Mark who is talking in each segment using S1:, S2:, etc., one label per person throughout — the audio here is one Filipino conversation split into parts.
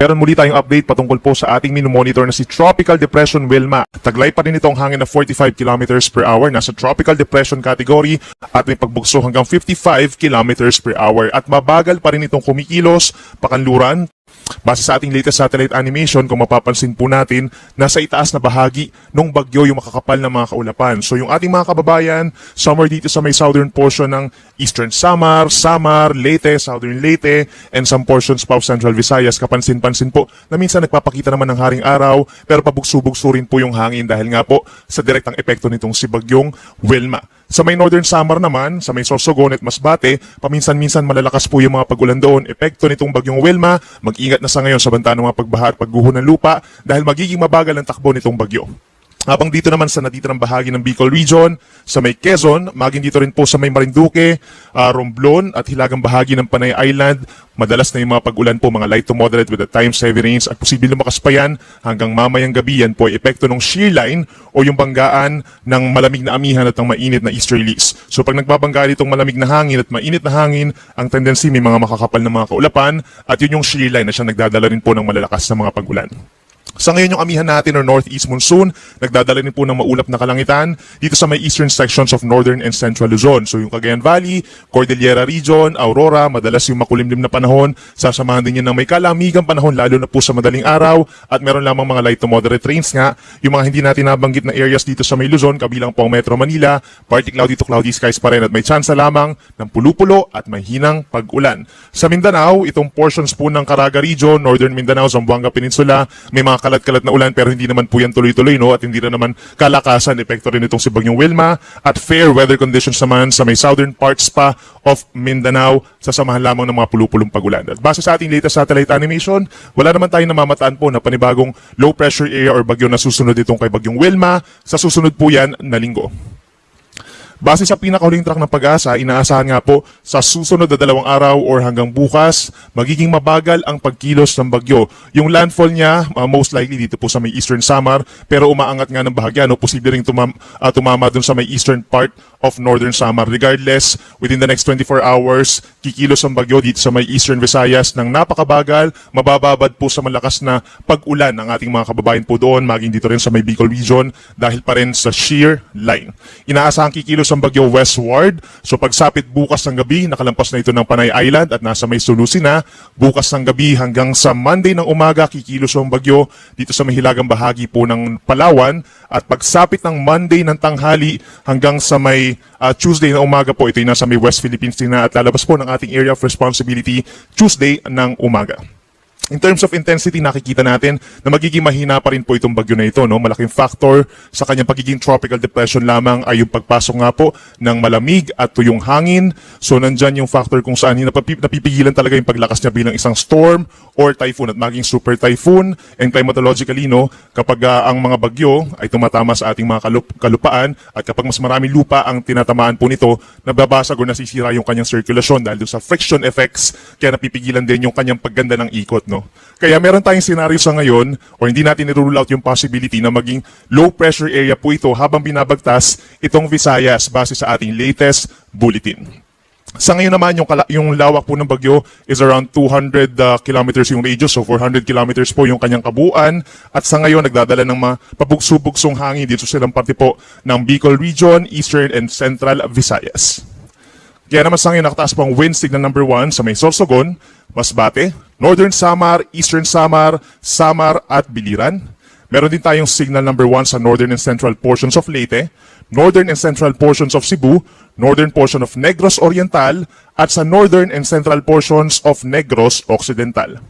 S1: Meron muli tayong update patungkol po sa ating minomonitor na si Tropical Depression Wilma. Taglay pa rin itong hangin na 45 kilometers per hour. Nasa Tropical Depression category at may pagbugso hanggang 55 kilometers per hour. At mabagal pa rin itong kumikilos, pakanluran. Base sa ating latest satellite animation, kung mapapansin po natin, nasa itaas na bahagi ng bagyo yung makakapal na mga kaulapan. So yung ating mga kababayan, somewhere dito sa may southern portion ng Eastern Samar, Leyte, Southern Leyte, and some portions pa of Central Visayas, kapansin-pansin po na minsan nagpapakita naman ng haring araw, pero pabugso-bugso rin po yung hangin dahil nga po sa direktang epekto nitong si bagyong Wilma. Sa may Northern Samar naman, sa may Sorsogon at Masbate, paminsan-minsan malalakas po yung mga pag-ulan doon. Epekto nitong bagyong Wilma, mag-ingat na sa ngayon sa banta ng mga pagbaha at pagguho ng lupa dahil magiging mabagal ang takbo nitong bagyo. Habang dito naman sa natitirang bahagi ng Bicol Region, sa may Quezon, maging dito rin po sa may Marinduque, Romblon at hilagang bahagi ng Panay Island, madalas na yung mga pag-ulan po, mga light to moderate with at times heavy rains at posibleng lumakas pa yan hanggang mamayang gabi. Yan po ay epekto ng shear line o yung banggaan ng malamig na amihan at ng mainit na easterlies. So pag nagbabangga itong malamig na hangin at mainit na hangin, ang tendency may mga makakapal na mga kaulapan at yun yung shear line na siya nagdadala rin po ng malalakas na mga pag-ulan. Sa ngayon yung amihan natin or northeast monsoon, nagdadala rin po ng maulap na kalangitan dito sa may eastern sections of northern and central Luzon. So yung Cagayan Valley, Cordillera Region, Aurora, madalas yung makulimlim na panahon, sasamahan din yan ng may kalamigang panahon lalo na po sa madaling araw at meron lamang mga light to moderate rains nga. Yung mga hindi natin nabanggit na areas dito sa may Luzon, kabilang po ang Metro Manila, partly cloudy to cloudy skies pa rin at may tsansa lamang ng pulupulo at mahinang pag-ulan. Sa Mindanao, itong portions po ng Caraga Region, Northern Mindanao, Zamboanga Peninsula, may mga kalat-kalat na ulan pero hindi naman po yan tuloy-tuloy at hindi na naman kalakasan. Epekto rin itong si bagyong Wilma at fair weather conditions naman sa may southern parts pa of Mindanao, sasamahan lamang ng mga pulupulong pag-ulan. At base sa ating latest satellite animation, wala naman tayong namamataan po na panibagong low pressure area or bagyo na susunod itong kay bagyong Wilma. Sa susunod po yan na linggo. Base sa pinakahuling track ng Pag-asa, inaasahan nga po sa susunod na 2 araw or hanggang bukas, magiging mabagal ang pagkilos ng bagyo. Yung landfall niya, most likely dito po sa may Eastern Samar, pero umaangat nga ng bahagya, posible ring tumama dun sa may eastern part of Northern Samar. Regardless, within the next 24 hours, kikilos ang bagyo dito sa may Eastern Visayas ng napakabagal, mabababad po sa malakas na pag-ulan ng ating mga kababayan po doon, maging dito rin sa may Bicol Region, dahil pa rin sa shear line. Inaasahan kikilos ang bagyo westward. So pagsapit bukas ng gabi, nakalampas na ito ng Panay Island at nasa may Sulusi na. Bukas ng gabi hanggang sa Monday ng umaga, kikilos ang bagyo dito sa mahilagang bahagi po ng Palawan. At pagsapit ng Monday ng tanghali hanggang sa may Tuesday na umaga po, ito yung nasa may West Philippines din na at lalabas po ng ating area of responsibility Tuesday ng umaga. In terms of intensity, nakikita natin na magiging mahina pa rin po itong bagyo na ito. Malaking factor sa kanyang pagiging tropical depression lamang ay yung pagpasok nga po ng malamig at tuyong hangin. So nandyan yung factor kung saan napipigilan talaga yung paglakas niya bilang isang storm or typhoon at maging super typhoon. And climatologically, kapag ang mga bagyo ay tumatama sa ating mga kalupaan at kapag mas maraming lupa ang tinatamaan po nito, nababasag o nasisira yung kanyang circulation dahil sa friction effects, kaya napipigilan din yung kanyang pagganda ng ikot. Kaya meron tayong scenario sa ngayon o hindi natin nirule out yung possibility na maging low pressure area po ito habang binabagtas itong Visayas base sa ating latest bulletin. Sa ngayon naman, yung lawak po ng bagyo is around 200 kilometers yung radius, so 400 kilometers po yung kanyang kabuuan. At sa ngayon, nagdadala ng mga pabugso-bugsong hangin dito sa ilang parte po ng Bicol Region, Eastern and Central Visayas. Kaya naman sa ngayon, nakataas po ang wind signal number 1 sa may Sorsogon, Masbate, Northern Samar, Eastern Samar, Samar at Biliran. Meron din tayong signal number 1 sa northern and central portions of Leyte, northern and central portions of Cebu, northern portion of Negros Oriental, at sa northern and central portions of Negros Occidental.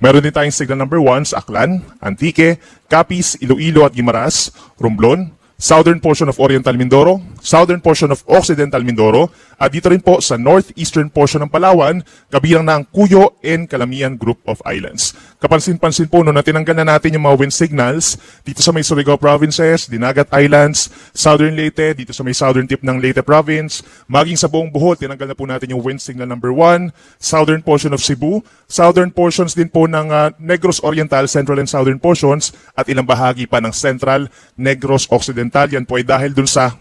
S1: Meron din tayong signal number 1 sa Aklan, Antique, Capiz, Iloilo at Guimaras, Romblon, southern portion of Oriental Mindoro, southern portion of Occidental Mindoro, at dito rin po sa northeastern portion ng Palawan, kabilang na ang Cuyo and Calamian Group of Islands. Kapansin-pansin po no, na tinanggal na natin yung mga wind signals dito sa may Surigao Provinces, Dinagat Islands, Southern Leyte, dito sa may southern tip ng Leyte Province, maging sa buong Bohol, tinanggal na po natin yung wind signal number 1, southern portion of Cebu, southern portions din po ng Negros Oriental, central and southern portions, at ilang bahagi pa ng Central, Negros Occidental. Yan po ay dahil dun sa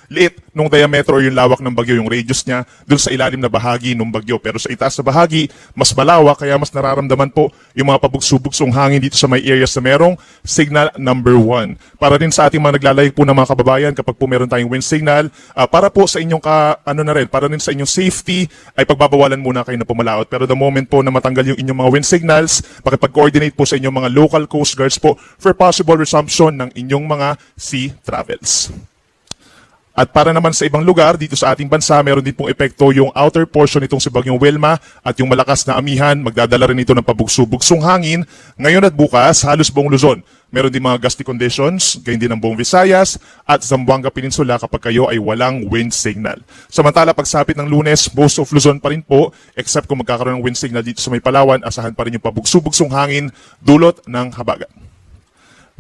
S1: liit nung diameter o yung lawak ng bagyo, yung radius niya dun sa ilalim na bahagi ng bagyo. Pero sa itaas na bahagi, mas malawak, kaya mas nararamdaman po yung mga pabugso-bugsong hangin dito sa may areas na merong signal number 1. Para din sa ating mga naglalayag po ng mga kababayan, kapag po meron tayong wind signal, para po sa inyong para rin sa inyong safety, ay pagbabawalan muna kayo na pumalaot. Pero the moment po na matanggal yung inyong mga wind signals, pakipag-coordinate po sa inyong mga local coast guards po for possible resumption ng inyong mga sea travels. At para naman sa ibang lugar, dito sa ating bansa, meron din pong epekto yung outer portion nitong si Bagyong Wilma at yung malakas na amihan, magdadala rin ito ng pabugso-bugsong hangin. Ngayon at bukas, halos buong Luzon. Meron din mga gusty conditions, gayon din ang buong Visayas at Zamboanga Peninsula kapag kayo ay walang wind signal. Samantala, pagsapit ng Lunes, most of Luzon pa rin po, except kung magkakaroon ng wind signal dito sa may Palawan, asahan pa rin yung pabugso-bugsong hangin dulot ng habagat.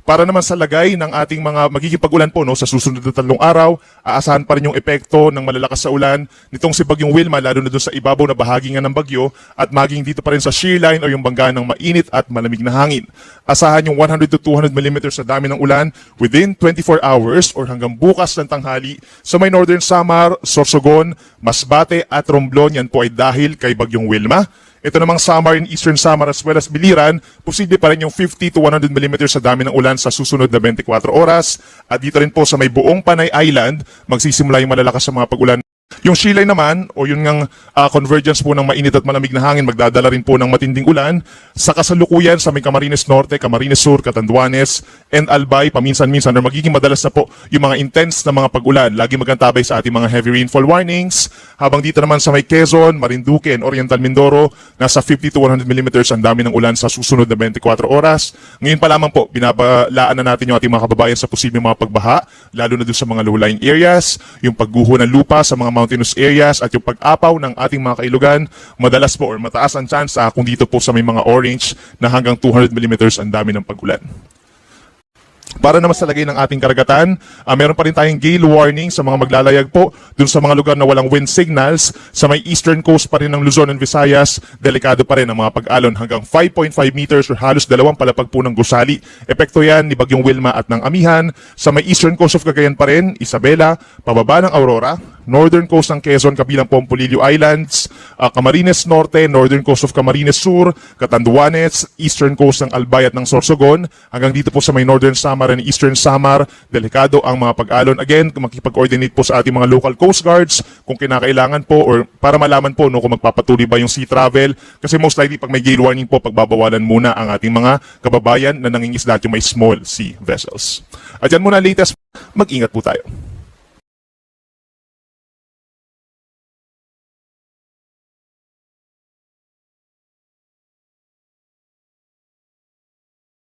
S1: Para naman sa lagay ng ating mga magiging pag-ulan po no, sa susunod na 3 araw, aasahan pa rin yung epekto ng malalakas sa ulan nitong si Bagyong Wilma, lalo na doon sa ibabaw na bahagi nga ng bagyo at maging dito pa rin sa shear line o yung bangga ng mainit at malamig na hangin. Asahan yung 100 to 200 mm sa dami ng ulan within 24 hours or hanggang bukas ng tanghali sa may Northern Samar, Sorsogon, Masbate at Romblon. Yan po ay dahil kay Bagyong Wilma. Ito namang Samar in Eastern Samar as well as Biliran, posible pa rin yung 50 to 100 mm sa dami ng ulan sa susunod na 24 oras. At dito rin po sa may buong Panay Island, magsisimula yung malalakas sa mga pag-ulan. Yung shear line naman, o yun ngang convergence po ng mainit at malamig na hangin, magdadala rin po ng matinding ulan sa kasalukuyan sa may Camarines Norte, Camarines Sur, Catanduanes, and Albay, paminsan-minsan, or magiging madalas na po yung mga intense na mga pag-ulan. Lagi magantabay sa ating mga heavy rainfall warnings. Habang dito naman sa may Quezon, Marinduque, and Oriental Mindoro, nasa 50 to 100 mm ang dami ng ulan sa susunod na 24 oras. Ngayon pa lamang po, binabalaan na natin yung ating mga kababayan sa posibleng mga pagbaha, lalo na doon sa mga low-lying areas, yung pagguho ng lupa sa mga mountainous areas at yung pag-apaw ng ating mga kailugan, madalas po or mataas ang chance kung dito po sa may mga orange na hanggang 200 mm ang dami ng pag-ulan. Para naman sa lagay ng ating karagatan, meron pa rin tayong gale warning sa mga maglalayag po dun sa mga lugar na walang wind signals. Sa may eastern coast pa rin ng Luzon and Visayas, delikado pa rin ang mga pag-alon hanggang 5.5 meters or halos 2 palapag po ng gusali. Epekto yan ni Bagyong Wilma at ng amihan. Sa may eastern coast of Cagayan pa rin, Isabela, pababa ng Aurora, northern coast ng Quezon kabilang po ang Polillo Islands, Camarines Norte, northern coast of Camarines Sur, Catanduanes, eastern coast ng Albay at ng Sorsogon, hanggang dito po sa may northern Samar and eastern Samar, delikado ang mga pag-alon. Again, makikipag-coordinate po sa ating mga local coast guards kung kinakailangan po or para malaman po no, kung magpapatuloy ba yung sea travel. Kasi most likely pag may gale warning po, pagbabawalan muna ang ating mga kababayan na nangingisda at yung may small sea vessels. At yan muna latest, mag-ingat po tayo.